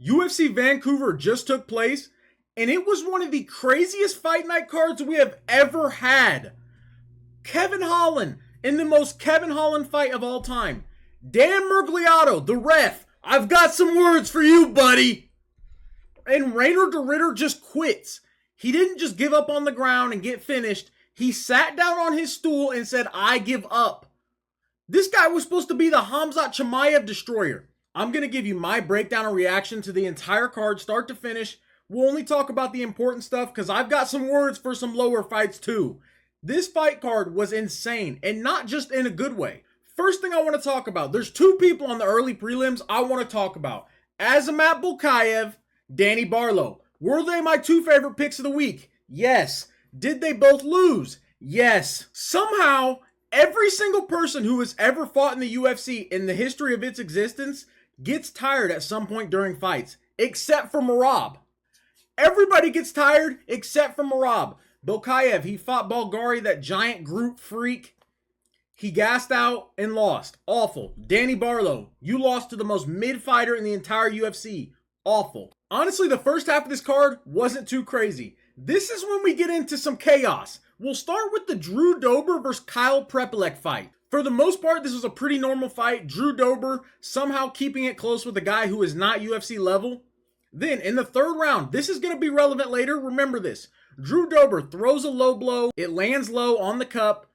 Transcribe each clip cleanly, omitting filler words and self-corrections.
UFC Vancouver just took place, and it was one of the craziest fight night cards we have ever had. Kevin Holland in the most Kevin Holland fight of all time. Dan Miragliotta, the ref, I've got some words for you, buddy. And Reinier De Ridder just quits. He didn't just give up on the ground and get finished. He sat down on his stool and said, I give up. This guy was supposed to be the Khamzat Chimaev destroyer. I'm going to give you my breakdown and reaction to the entire card, start to finish. We'll only talk about the important stuff because I've got some words for some lower fights too. This fight card was insane, and not just in a good way. First thing I want to talk about, there's two people on the early prelims I want to talk about. Azamat Bulkaev, Danny Barlow. Were they my two favorite picks of the week? Yes. Did they both lose? Yes. Somehow, every single person who has ever fought in the UFC in the history of its existence gets tired at some point during fights, except for Merab. Everybody gets tired except for Merab. Bulkaev, he fought Bulgari, that giant Groot freak. He gassed out and lost. Awful. Danny Barlow, you lost to the most mid fighter in the entire UFC. Awful. Honestly, the first half of this card wasn't too crazy. This is when we get into some chaos. We'll start with the Drew Dober versus Kyle Preple fight. For the most part, this was a pretty normal fight. Drew Dober somehow keeping it close with a guy who is not UFC level. Then, in the third round, this is going to be relevant later. Remember this. Drew Dober throws a low blow. It lands low on the cup.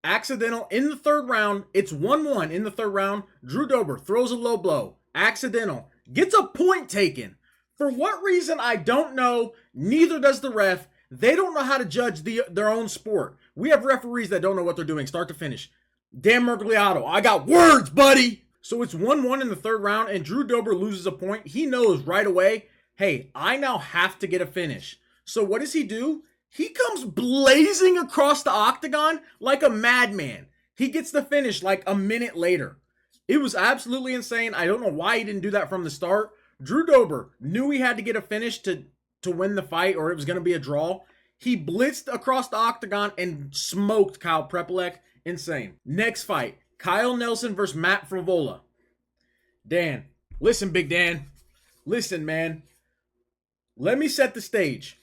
Accidental in the third round. It's 1-1 in the third round. Drew Dober throws a low blow. Accidental. Gets a point taken. For what reason, I don't know. Neither does the ref. They don't know how to judge their own sport. We have referees that don't know what they're doing, start to finish. Dan Miragliotta, I got words, buddy. So it's 1-1 in the third round, and Drew Dober loses a point. He knows right away, hey, I now have to get a finish. So what does he do? He comes blazing across the octagon like a madman. He gets the finish like a minute later. It was absolutely insane. I don't know why he didn't do that from the start. Drew Dober knew he had to get a finish to win the fight, or it was going to be a draw. He blitzed across the octagon and smoked Kyle Preple. Insane. Next fight, Kyle Nelson versus Matt Frevola. Dan, listen, Big Dan. Listen, man. Let me set the stage.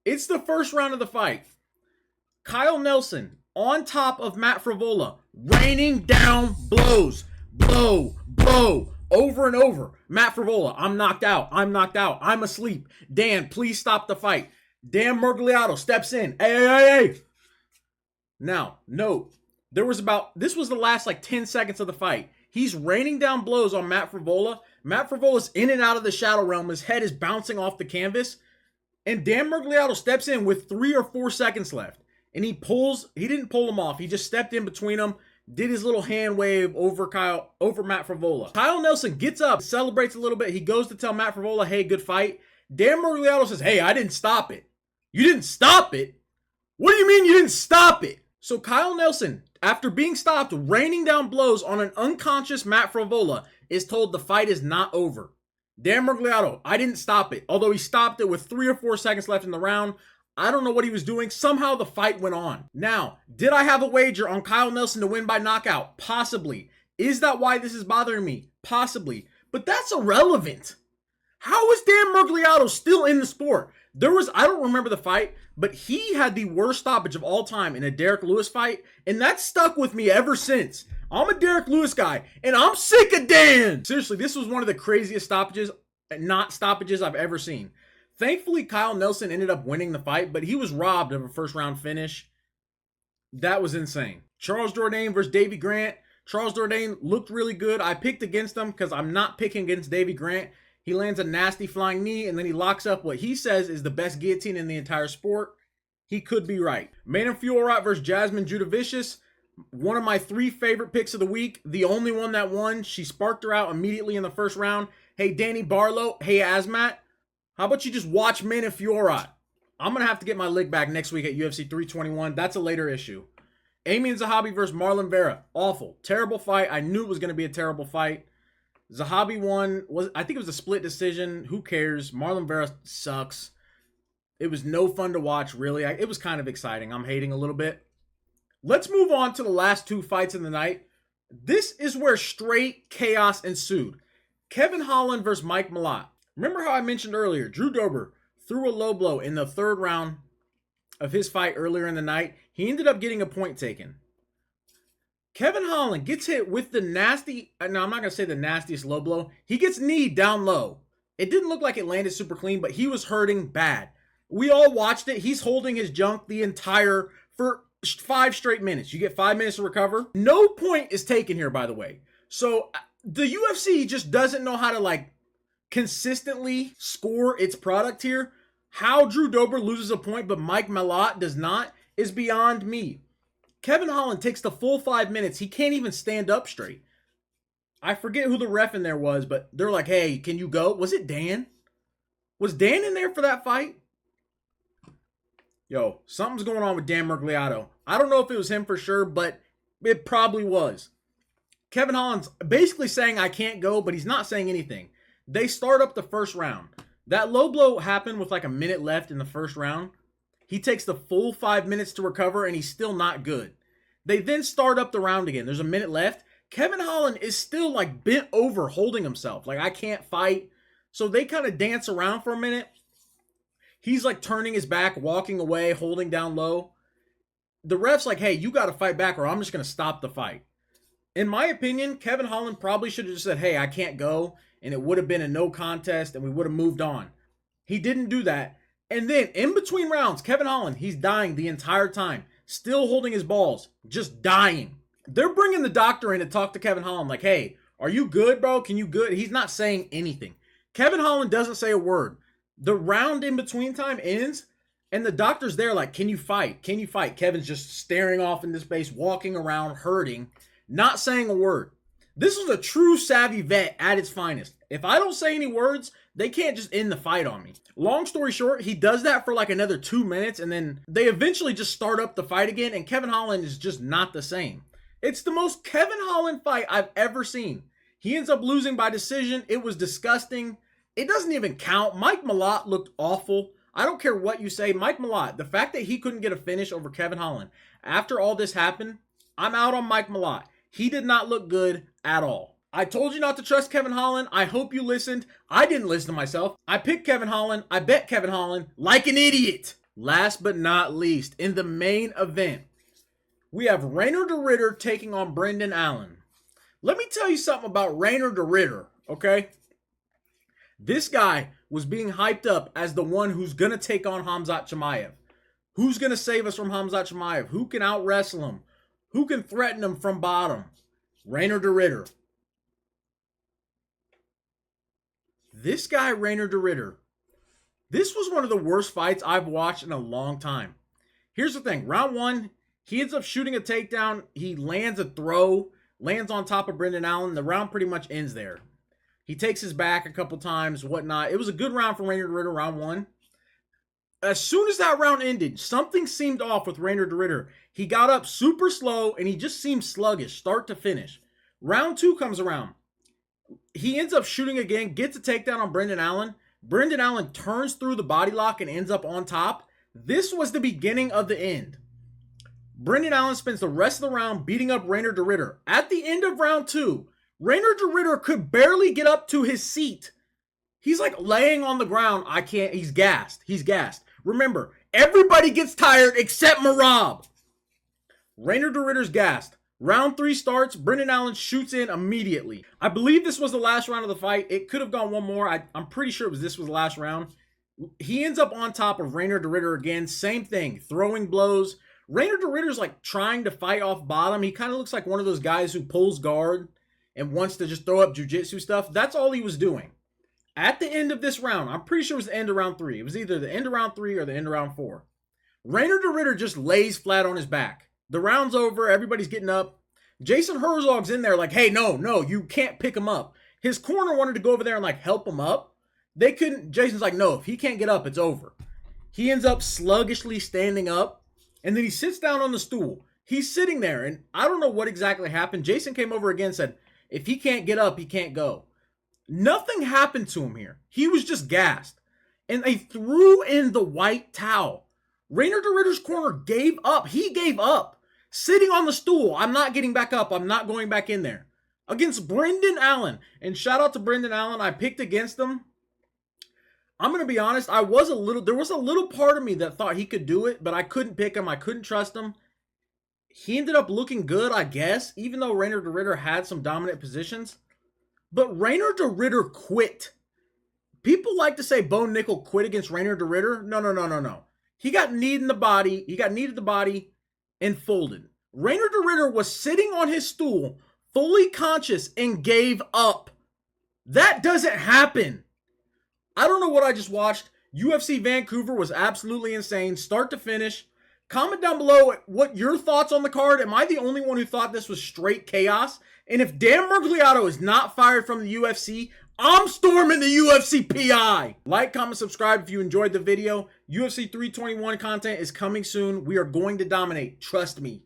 It's the first round of the fight. Kyle Nelson on top of Matt Frevola, raining down blows. Blow, blow, over and over. Matt Frevola, I'm knocked out. I'm knocked out. I'm asleep. Dan, please stop the fight. Dan Miragliotta steps in. Hey. Now, note, this was the last like 10 seconds of the fight. He's raining down blows on Matt Frevola. Matt Frevola's in and out of the shadow realm. His head is bouncing off the canvas. And Dan Miragliotta steps in with 3 or 4 seconds left. And he didn't pull him off. He just stepped in between them, did his little hand wave over Matt Frevola. Kyle Nelson gets up, celebrates a little bit. He goes to tell Matt Frevola, hey, good fight. Dan Miragliotta says, hey, I didn't stop it. You didn't stop it? What do you mean you didn't stop it? So Kyle Nelson, after being stopped, raining down blows on an unconscious Matt Frevola, is told the fight is not over. Dan Miragliotta, I didn't stop it. Although he stopped it with 3 or 4 seconds left in the round. I don't know what he was doing. Somehow the fight went on. Now, did I have a wager on Kyle Nelson to win by knockout? Possibly. Is that why this is bothering me? Possibly. But that's irrelevant. How is Dan Miragliotta still in the sport? I don't remember the fight, but he had the worst stoppage of all time in a Derek Lewis fight, and that's stuck with me ever since. I'm a Derek Lewis guy, and I'm sick of Dan. Seriously, this was one of the craziest stoppages I've ever seen. Thankfully, Kyle Nelson ended up winning the fight, but he was robbed of a first-round finish. That was insane. Charles Jourdain versus Davy Grant. Charles Jourdain looked really good. I picked against him because I'm not picking against Davy Grant. He lands a nasty flying knee, and then he locks up what he says is the best guillotine in the entire sport. He could be right. Manon Fiorat versus Jasmine Judicious. One of my 3 favorite picks of the week. The only one that won. She sparked her out immediately in the first round. Hey, Danny Barlow. Hey, Azamat. How about you just watch Manon Fiorat? I'm going to have to get my leg back next week at UFC 321. That's a later issue. Aiemann Zahabi versus Marlon Vera. Awful. Terrible fight. I knew it was going to be a terrible fight. Zahabi won. I think it was a split decision. Who cares? Marlon Vera sucks. It was no fun to watch, really. It was kind of exciting. I'm hating a little bit. Let's move on to the last 2 fights of the night. This is where straight chaos ensued. Kevin Holland versus Mike Malott. Remember how I mentioned earlier, Drew Dober threw a low blow in the third round of his fight earlier in the night. He ended up getting a point taken. Kevin Holland gets hit with the nasty, no, I'm not going to say the nastiest low blow. He gets kneed down low. It didn't look like it landed super clean, but he was hurting bad. We all watched it. He's holding his junk for 5 straight minutes. You get 5 minutes to recover. No point is taken here, by the way. So the UFC just doesn't know how to like consistently score its product here. How Drew Dober loses a point, but Mike Malott does not, is beyond me. Kevin Holland takes the full 5 minutes. He can't even stand up straight. I forget who the ref in there was, but they're like, hey, can you go? Was it Dan? Was Dan in there for that fight? Yo, something's going on with Dan Miragliotta. I don't know if it was him for sure, but it probably was. Kevin Holland's basically saying I can't go, but he's not saying anything. They start up the first round. That low blow happened with like a minute left in the first round. He takes the full 5 minutes to recover, and he's still not good. They then start up the round again. There's a minute left. Kevin Holland is still like bent over holding himself. Like, I can't fight. So they kind of dance around for a minute. He's like turning his back, walking away, holding down low. The ref's like, hey, you got to fight back or I'm just going to stop the fight. In my opinion, Kevin Holland probably should have just said, hey, I can't go. And it would have been a no contest and we would have moved on. He didn't do that. And then in between rounds, Kevin Holland, he's dying the entire time. Still holding his balls. Just dying. They're bringing the doctor in to talk to Kevin Holland like, hey, are you good, bro? Can you good? He's not saying anything. Kevin Holland doesn't say a word. The round in between time ends, and the doctor's there like, can you fight? Can you fight? Kevin's just staring off into space, walking around, hurting, not saying a word. This is a true savvy vet at its finest. If I don't say any words, they can't just end the fight on me. Long story short, he does that for like another 2 minutes, and then they eventually just start up the fight again, and Kevin Holland is just not the same. It's the most Kevin Holland fight I've ever seen. He ends up losing by decision. It was disgusting. It doesn't even count. Mike Malott looked awful. I don't care what you say. Mike Malott, the fact that he couldn't get a finish over Kevin Holland, after all this happened, I'm out on Mike Malott. He did not look good at all. I told you not to trust Kevin Holland. I hope you listened. I didn't listen to myself. I picked Kevin Holland. I bet Kevin Holland like an idiot. Last but not least, in the main event, we have Reinier De Ridder taking on Brendan Allen. Let me tell you something about Reinier De Ridder, okay? This guy was being hyped up as the one who's going to take on Khamzat Chimaev. Who's going to save us from Khamzat Chimaev? Who can out-wrestle him? Who can threaten him from bottom? Reinier De Ridder. This guy, Reinier De Ridder, this was one of the worst fights I've watched in a long time. Here's the thing. Round 1, he ends up shooting a takedown. He lands a throw, lands on top of Brendan Allen. The round pretty much ends there. He takes his back a couple times, whatnot. It was a good round for Reinier De Ridder, round 1. As soon as that round ended, something seemed off with Reinier De Ridder. He got up super slow, and he just seemed sluggish, start to finish. Round 2 comes around. He ends up shooting again, gets a takedown on Brendan Allen. Brendan Allen turns through the body lock and ends up on top. This was the beginning of the end. Brendan Allen spends the rest of the round beating up Reinier De Ridder. At the end of round 2, Reinier De Ridder could barely get up to his seat. He's like laying on the ground. He's gassed. He's gassed. Remember, everybody gets tired except Merab. Reinier De Ridder's gassed. Round 3 starts. Brendan Allen shoots in immediately. I believe this was the last round of the fight. It could have gone one more. I'm pretty sure this was the last round. He ends up on top of Reinier De Ridder again. Same thing. Throwing blows. Reinier De Ridder's like trying to fight off bottom. He kind of looks like one of those guys who pulls guard and wants to just throw up jiu-jitsu stuff. That's all he was doing. At the end of this round, I'm pretty sure it was the end of round 3. It was either the end of round 3 or the end of round 4. Reinier De Ridder just lays flat on his back. The round's over. Everybody's getting up. Jason Herzog's in there like, hey, no, you can't pick him up. His corner wanted to go over there and like help him up. They couldn't. Jason's like, no, if he can't get up, it's over. He ends up sluggishly standing up, and then he sits down on the stool. He's sitting there, and I don't know what exactly happened. Jason came over again and said, if he can't get up, he can't go. Nothing happened to him here. He was just gassed. And they threw in the white towel. Reinier De Ridder's corner gave up. He gave up. Sitting on the stool. I'm not getting back up. I'm not going back in there. Against Brendan Allen. And shout out to Brendan Allen. I picked against him. I'm going to be honest, there was a little part of me that thought he could do it, but I couldn't pick him. I couldn't trust him. He ended up looking good, I guess, even though Reinier De Ridder had some dominant positions. But Reinier De Ridder quit. People like to say Bo Nickel quit against Reinier De Ridder. No. He got kneed in the body. He got kneed in the body and folded. Reinier De Ridder was sitting on his stool, fully conscious, and gave up. That doesn't happen. I don't know what I just watched. UFC Vancouver was absolutely insane, start to finish. Comment down below what your thoughts on the card. Am I the only one who thought this was straight chaos? And if Dan Miragliotta is not fired from the UFC, I'm storming the UFC PI. Like, comment, subscribe if you enjoyed the video. UFC 321 content is coming soon. We are going to dominate. Trust me.